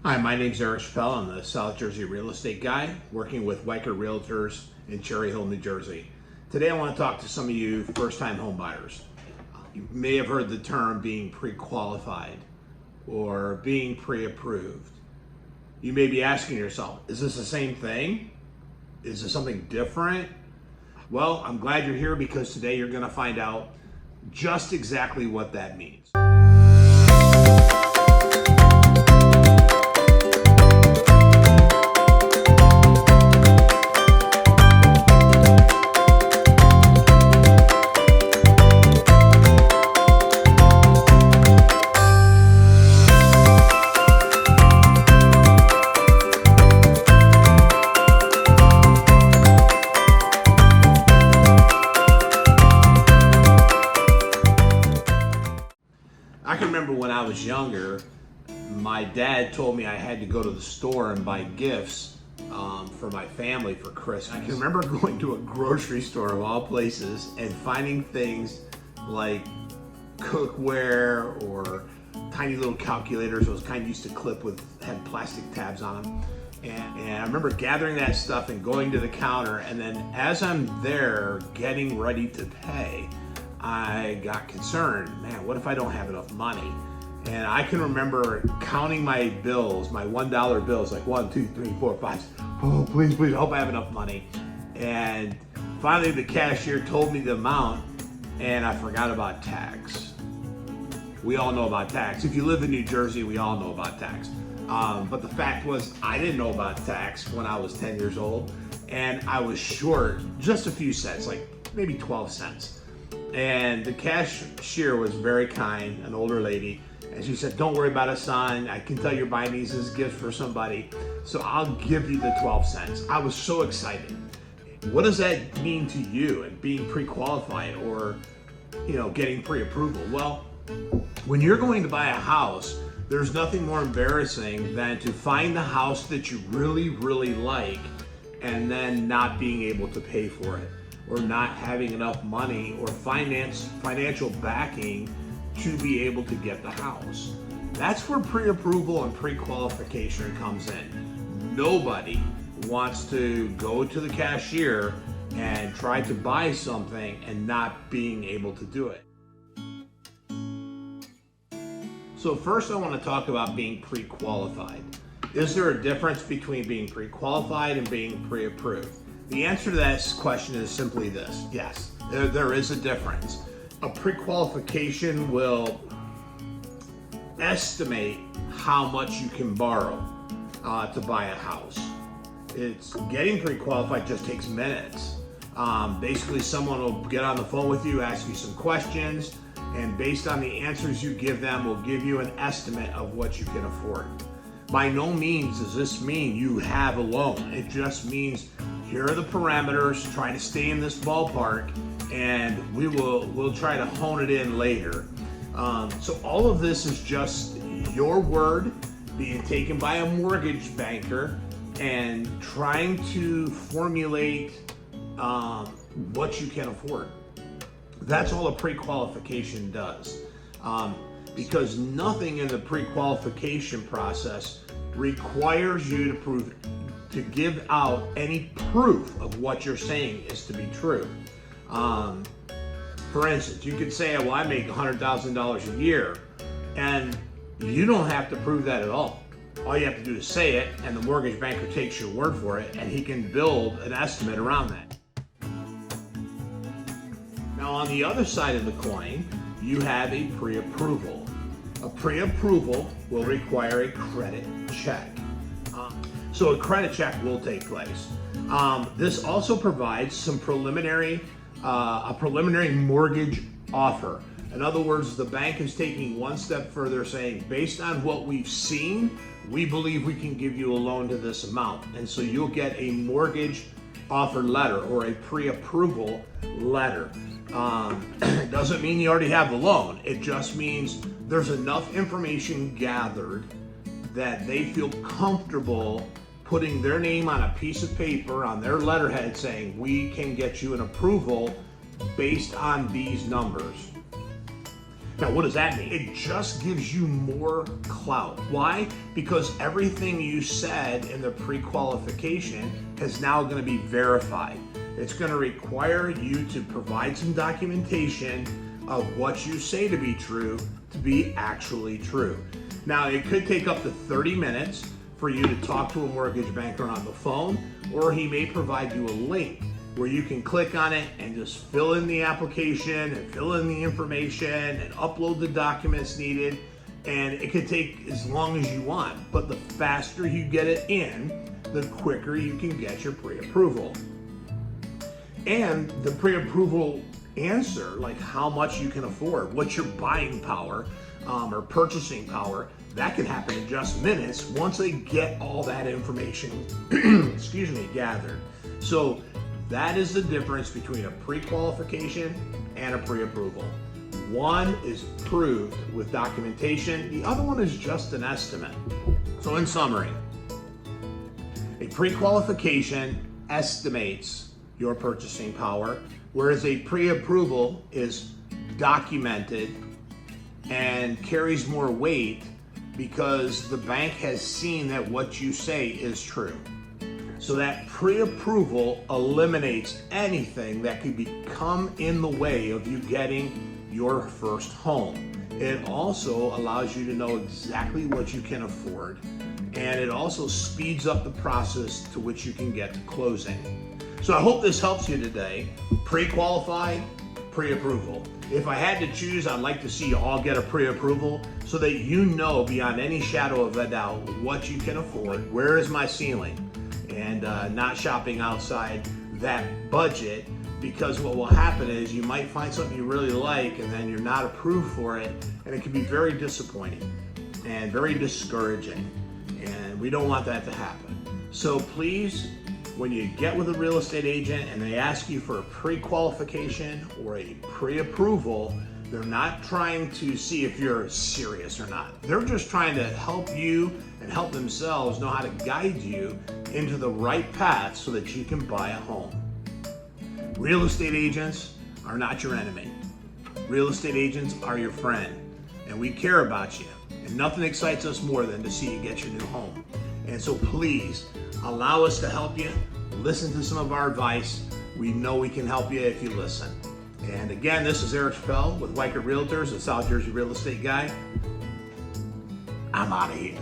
Hi, my name's Eric Chappelle. I'm the South Jersey real estate guy working with Weicker Realtors in Cherry Hill, New Jersey. Today I want to talk to some of you first-time home buyers. You may have heard the term being pre-qualified or being pre-approved. You may be asking yourself, is this the same thing? Is this something different? Well, I'm glad you're here because today you're going to find out just exactly what that means. I can remember when I was younger, my dad told me I had to go to the store and buy gifts for my family for Christmas. I can remember going to a grocery store of all places and finding things like cookware or tiny little calculators, those kind used to clip had plastic tabs on them. And I remember gathering that stuff and going to the counter, and then as I'm there getting ready to pay, I got concerned. Man, what if I don't have enough money? And I can remember counting my bills, my $1 bills, like 1, 2, 3, 4, 5. Oh, please, I hope I have enough money. And finally the cashier told me the amount and I forgot about tax. We all know about tax. If you live in New Jersey, we all know about tax. But the fact was, I didn't know about tax when I was 10 years old, and I was short just a few cents, like maybe 12 cents. And the cashier was very kind, an older lady, and she said, "Don't worry about it, son. I can tell you're buying these as gifts for somebody, so I'll give you the 12 cents. I was so excited. What does that mean to you and being pre-qualified or, getting pre-approval? Well, when you're going to buy a house, there's nothing more embarrassing than to find the house that you really, really like and then not being able to pay for it, or not having enough money or financial backing to be able to get the house. That's where pre-approval and pre-qualification comes in. Nobody wants to go to the cashier and try to buy something and not being able to do it. So first I want to talk about being pre-qualified. Is there a difference between being pre-qualified and being pre-approved? The answer to that question is simply this: yes, there is a difference. A pre-qualification will estimate how much you can borrow to buy a house. It's getting pre-qualified just takes minutes. Basically, someone will get on the phone with you, ask you some questions, and based on the answers you give them, will give you an estimate of what you can afford. By no means does this mean you have a loan. It just means here are the parameters, try to stay in this ballpark, and we'll try to hone it in later. So all of this is just your word being taken by a mortgage banker and trying to formulate what you can afford. That's all a pre-qualification does. Because nothing in the pre-qualification process requires you to give out any proof of what you're saying is to be true. For instance, you could say, well, I make $100,000 a year, and you don't have to prove that at all. All you have to do is say it, and the mortgage banker takes your word for it, and he can build an estimate around that. Now, on the other side of the coin, you have a pre-approval. A pre-approval will require a credit check. So a credit check will take place. This also provides some a preliminary mortgage offer. In other words, the bank is taking one step further, saying, based on what we've seen, we believe we can give you a loan to this amount. And so you'll get a mortgage offer letter or a pre-approval letter. It doesn't mean you already have the loan. It just means there's enough information gathered that they feel comfortable putting their name on a piece of paper on their letterhead saying, we can get you an approval based on these numbers. Now, what does that mean? It just gives you more clout. Why? Because everything you said in the pre-qualification is now going to be verified. It's going to require you to provide some documentation of what you say to be true to be actually true. Now, it could take up to 30 minutes for you to talk to a mortgage banker on the phone, or he may provide you a link where you can click on it and just fill in the application and fill in the information and upload the documents needed. And it could take as long as you want, but the faster you get it in, the quicker you can get your pre-approval. And the pre-approval answer, like how much you can afford, what's your buying power or purchasing power, that can happen in just minutes once they get all that information gathered. So that is the difference between a pre-qualification and a pre-approval. One is proved with documentation, the other one is just an estimate. So in summary, a pre-qualification estimates your purchasing power, whereas a pre-approval is documented and carries more weight because the bank has seen that what you say is true. So that pre-approval eliminates anything that could come in the way of you getting your first home. It also allows you to know exactly what you can afford, and it also speeds up the process to which you can get to closing. So I hope this helps you today. Pre-qualified, pre-approval. If I had to choose, I'd like to see you all get a pre-approval so that you know beyond any shadow of a doubt what you can afford, where is my ceiling, and not shopping outside that budget, because what will happen is you might find something you really like and then you're not approved for it, and it can be very disappointing and very discouraging, and we don't want that to happen. So please, when you get with a real estate agent and they ask you for a pre-qualification or a pre-approval, they're not trying to see if you're serious or not. They're just trying to help you and help themselves know how to guide you into the right path so that you can buy a home. Real estate agents are not your enemy. Real estate agents are your friend, and we care about you. And nothing excites us more than to see you get your new home. And so please, allow us to help you. Listen to some of our advice. We know we can help you if you listen. And again, this is Eric Chappell with Weichert Realtors, a South Jersey real estate guy. I'm out of here.